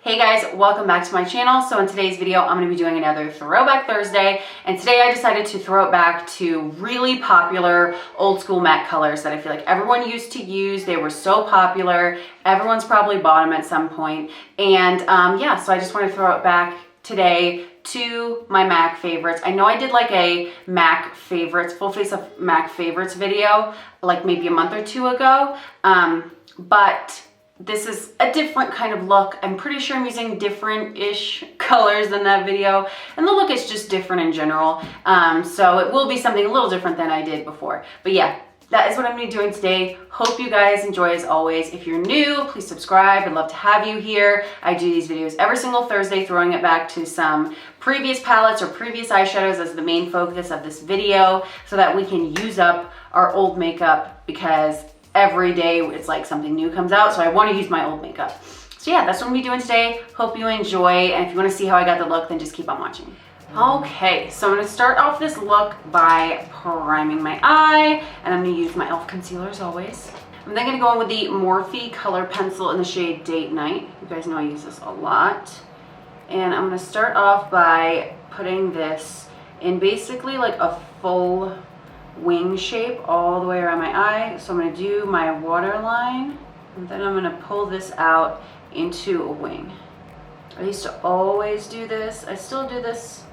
Hey guys, welcome back to my channel. So in today's video, I'm going to be doing another Throwback Thursday. And today I decided to throw it back to really popular old school matte colors that I feel like everyone used to use. They were so popular. Everyone's probably bought them at some point. And yeah, so I just want to throw it back today to my MAC favorites. I know I did like a MAC favorites, full face of MAC favorites video, like maybe a month or two ago. But this is a different kind of look. I'm pretty sure I'm using different-ish colors than that video, and the look is just different in general. So it will be something a little different than I did before. But yeah, that is what I'm gonna be doing today. Hope you guys enjoy as always. If you're new, please subscribe. I'd love to have you here. I do these videos every single Thursday, throwing it back to some previous palettes or previous eyeshadows as the main focus of this video so that we can use up our old makeup, because every day it's like something new comes out, so I want to use my old makeup. So yeah, that's what I'm gonna be doing today. Hope you enjoy, and if you want to see how I got the look, then just keep on watching. Okay, so I'm gonna start off this look by priming my eye, and I'm gonna use my e.l.f. concealer as always. I'm then gonna go in with the Morphe color pencil in the shade Date Night. You guys know I use this a lot. And I'm gonna start off by putting this in basically like a full wing shape all the way around my eye. So I'm going to do my waterline, and then I'm going to pull this out into a wing. I used to always do this. I still do this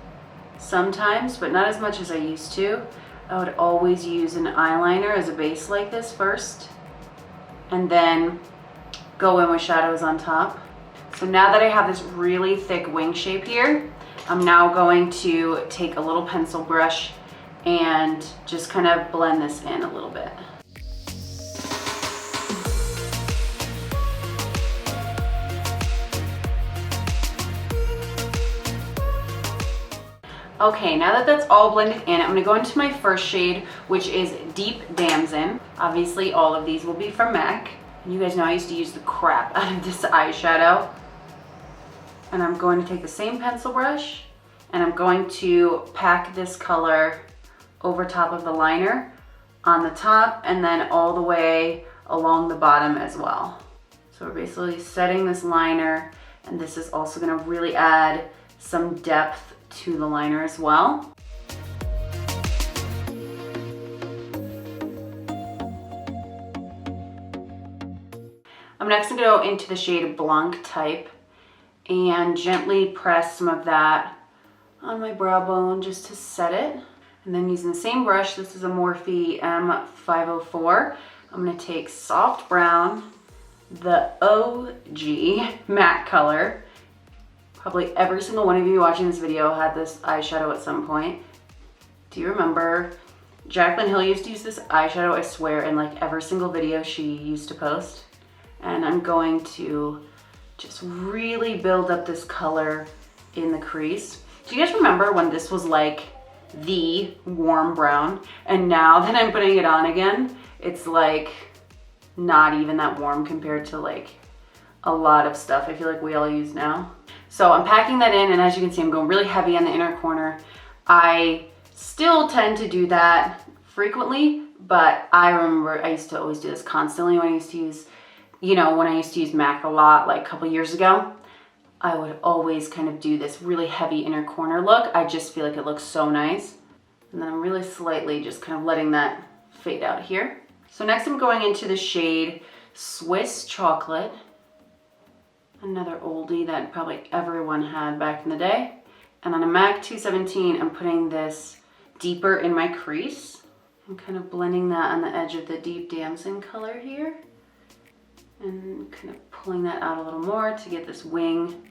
sometimes, but not as much as I used to. I would always use an eyeliner as a base like this first, and then go in with shadows on top. So now that I have this really thick wing shape here, I'm now going to take a little pencil brush and just kind of blend this in a little bit. Okay, now that that's all blended in, I'm gonna go into my first shade, which is Deep Damson. Obviously, all of these will be from MAC. And you guys know I used to use the crap out of this eyeshadow. And I'm going to take the same pencil brush, and I'm going to pack this color over top of the liner on the top, and then all the way along the bottom as well. So we're basically setting this liner, and this is also going to really add some depth to the liner as well. I'm next going to go into the shade BLANC type and gently press some of that on my brow bone just to set it. And then using the same brush, this is a Morphe M504. I'm gonna take Soft Brown, the OG matte color. Probably every single one of you watching this video had this eyeshadow at some point. Do you remember? Jaclyn Hill used to use this eyeshadow, I swear, in like every single video she used to post. And I'm going to just really build up this color in the crease. Do you guys remember when this was like the warm brown, and now that I'm putting it on again, it's like not even that warm compared to like a lot of stuff I feel like we all use now. So I'm packing that in, and as you can see, I'm going really heavy on the inner corner. I still tend to do that frequently, but I remember I used to always do this constantly when I used to use, you know, when I used to use MAC a lot, like a couple years ago. I would always kind of do this really heavy inner corner look. I just feel like it looks so nice. And then I'm really slightly just kind of letting that fade out here. So next I'm going into the shade Swiss Chocolate. Another oldie that probably everyone had back in the day. And on a MAC 217, I'm putting this deeper in my crease. I'm kind of blending that on the edge of the Deep Damson color here, and kind of pulling that out a little more to get this wing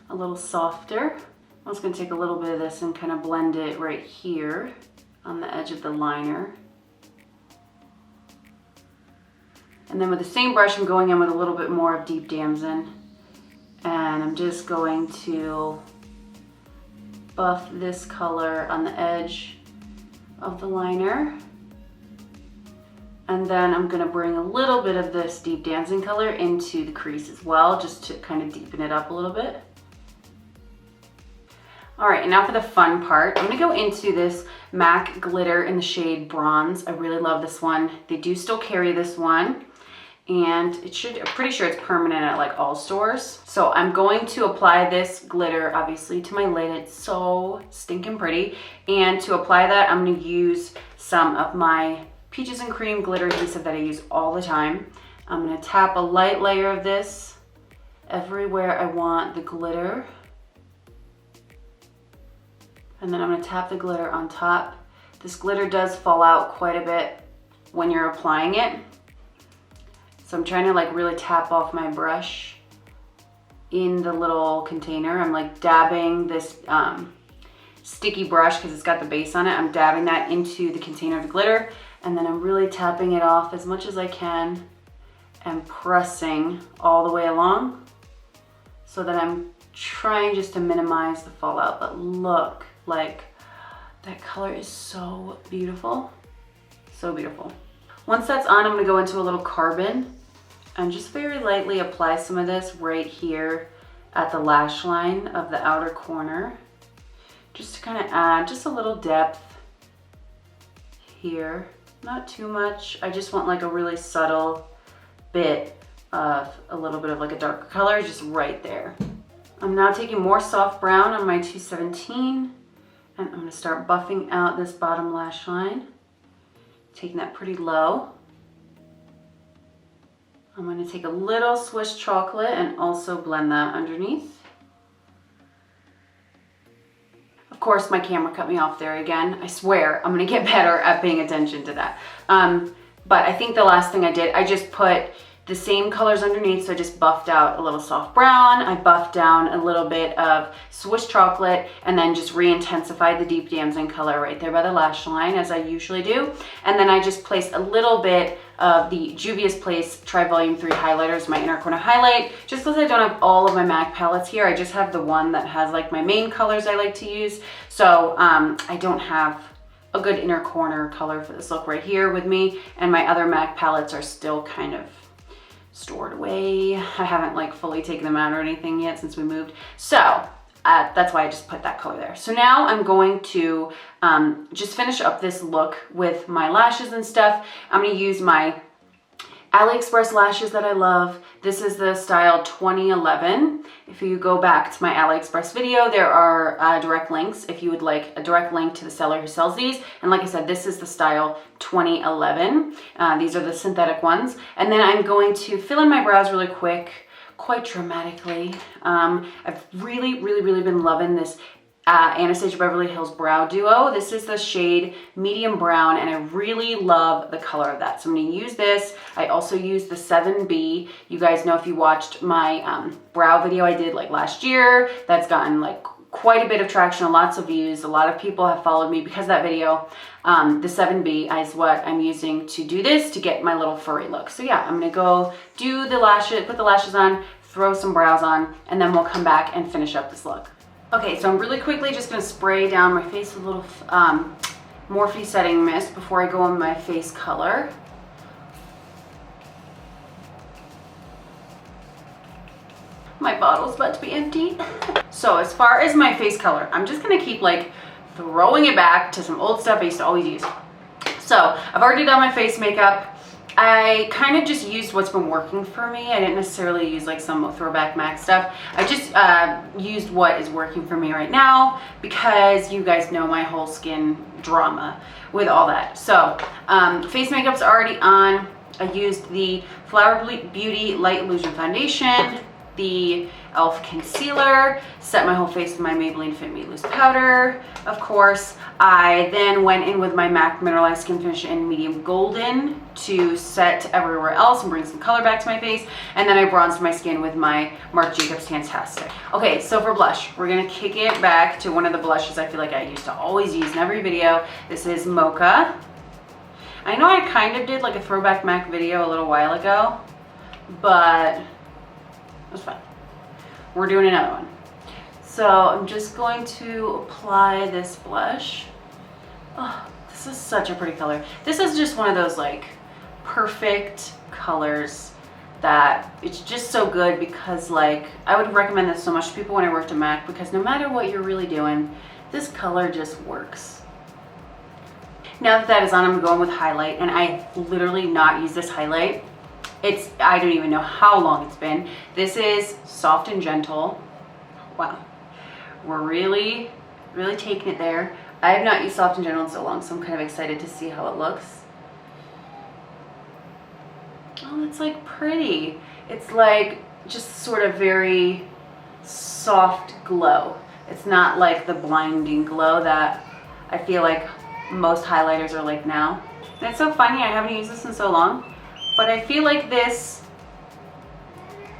a little softer. I'm just gonna take a little bit of this and kind of blend it right here on the edge of the liner. And then with the same brush, I'm going in with a little bit more of Deep Damson, and I'm just going to buff this color on the edge of the liner. And then I'm gonna bring a little bit of this Deep Damson color into the crease as well, just to kind of deepen it up a little bit. All right, and now for the fun part. I'm gonna go into this MAC glitter in the shade Bronze. I really love this one. They do still carry this one. and it should, I'm pretty sure it's permanent at like all stores. So I'm going to apply this glitter obviously to my lid. It's so stinking pretty. And to apply that, I'm gonna use some of my Peaches and Cream glitter adhesive that I use all the time. I'm gonna tap a light layer of this everywhere I want the glitter. And then I'm gonna tap the glitter on top. This glitter does fall out quite a bit when you're applying it. So I'm trying to like really tap off my brush in the little container. I'm like dabbing this sticky brush because it's got the base on it. I'm dabbing that into the container of the glitter, and then I'm really tapping it off as much as I can and pressing all the way along so that I'm trying just to minimize the fallout. But look, like that color is so beautiful, so beautiful. Once that's on, I'm gonna go into a little carbon and just very lightly apply some of this right here at the lash line of the outer corner, just to kind of add just a little depth here. Not too much. I just want like a really subtle bit of a little bit of like a darker color just right there. I'm now taking more soft brown on my 217, and I'm gonna start buffing out this bottom lash line, taking that pretty low. I'm going to take a little Swiss chocolate and also blend that underneath. Of course, my camera cut me off there again. I swear I'm going to get better at paying attention to that. But I think the last thing I did, I just put the same colors underneath. So I just buffed out a little soft brown. I buffed down a little bit of Swiss chocolate, and then just re-intensified the deep damson color right there by the lash line, as I usually do. And then I just placed a little bit of the Juvia's Place Tri-Volume 3 highlighters, my inner corner highlight. Just because I don't have all of my MAC palettes here, I just have the one that has like my main colors I like to use. So I don't have a good inner corner color for this look right here with me, and my other MAC palettes are still kind of stored away. I haven't like fully taken them out or anything yet since we moved. So that's why I just put that color there. So now I'm going to just finish up this look with my lashes and stuff. I'm gonna use my AliExpress lashes that I love. This is the style 2011. If you go back to my AliExpress video, there are direct links if you would like a direct link to the seller who sells these. And like I said, this is the style 2011. These are the synthetic ones. And then I'm going to fill in my brows really quick, quite dramatically. I've really been loving this Anastasia Beverly Hills Brow Duo. This is the shade medium brown, and I really love the color of that. So I'm going to use this. I also use the 7B. You guys know, if you watched my brow video I did like last year, that's gotten like quite a bit of traction, lots of views. A lot of people have followed me because of that video. The 7B is what I'm using to do this, to get my little furry look. So yeah, I'm going to go do the lashes, put the lashes on, throw some brows on, and then we'll come back and finish up this look. Okay, so I'm really quickly just going to spray down my face with a little Morphe setting mist before I go on my face color. My bottle's about to be empty. So as far as my face color, I'm just going to keep like throwing it back to some old stuff I used to always use. So I've already done my face makeup. I kind of just used what's been working for me. I didn't necessarily use like some throwback MAC stuff. I just used what is working for me right now, because you guys know my whole skin drama with all that. So face makeup's already on. I used the Flower Beauty Light Illusion Foundation, the e.l.f. concealer, set my whole face with my Maybelline Fit Me Loose powder, of course. I then went in with my MAC Mineralized Skin Finish in medium golden to set everywhere else and bring some color back to my face. And then I bronzed my skin with my Marc Jacobs Tantastic. Okay, so for blush, we're gonna kick it back to one of the blushes I feel like I used to always use in every video. This is MOCHA. I know I kind of did like a throwback MAC video a little while ago, but it was fun. We're doing another one. So I'm just going to apply this blush. Oh, this is such a pretty color. This is just one of those like perfect colors that it's just so good, because like I would recommend this so much to people when I worked at MAC, because no matter what you're really doing, this color just works. Now that that is on, I'm going with highlight, and I literally not use this highlight I don't even know how long it's been. This is Soft and Gentle. Wow. We're really taking it there. I have not used Soft and Gentle in so long, so I'm kind of excited to see how it looks. Oh, it's like pretty. It's like just sort of very soft glow. It's not like the blinding glow that I feel like most highlighters are like now. And it's so funny, I haven't used this in so long, but I feel like this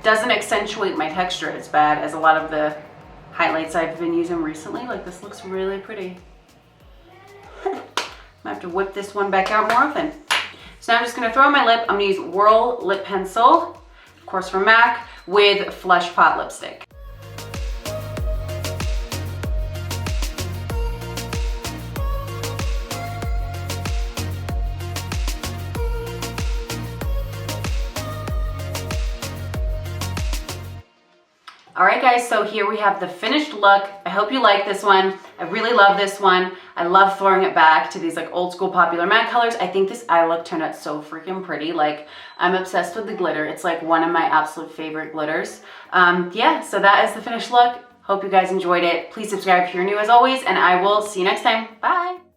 doesn't accentuate my texture as bad as a lot of the highlights I've been using recently. Like, this looks really pretty. I'm gonna have to whip this one back out more often. So now I'm just gonna throw on my lip. I'm gonna use WHIRL lip pencil, of course from MAC, with FLESHPOT lipstick. All right guys, so here we have the finished look. I hope you like this one. I really love this one. I love throwing it back to these like old school popular matte colors. I think this eye look turned out so freaking pretty. Like, I'm obsessed with the glitter. It's like one of my absolute favorite glitters. Yeah, so that is the finished look. Hope you guys enjoyed it. Please subscribe if you're new as always, and I will see you next time. Bye.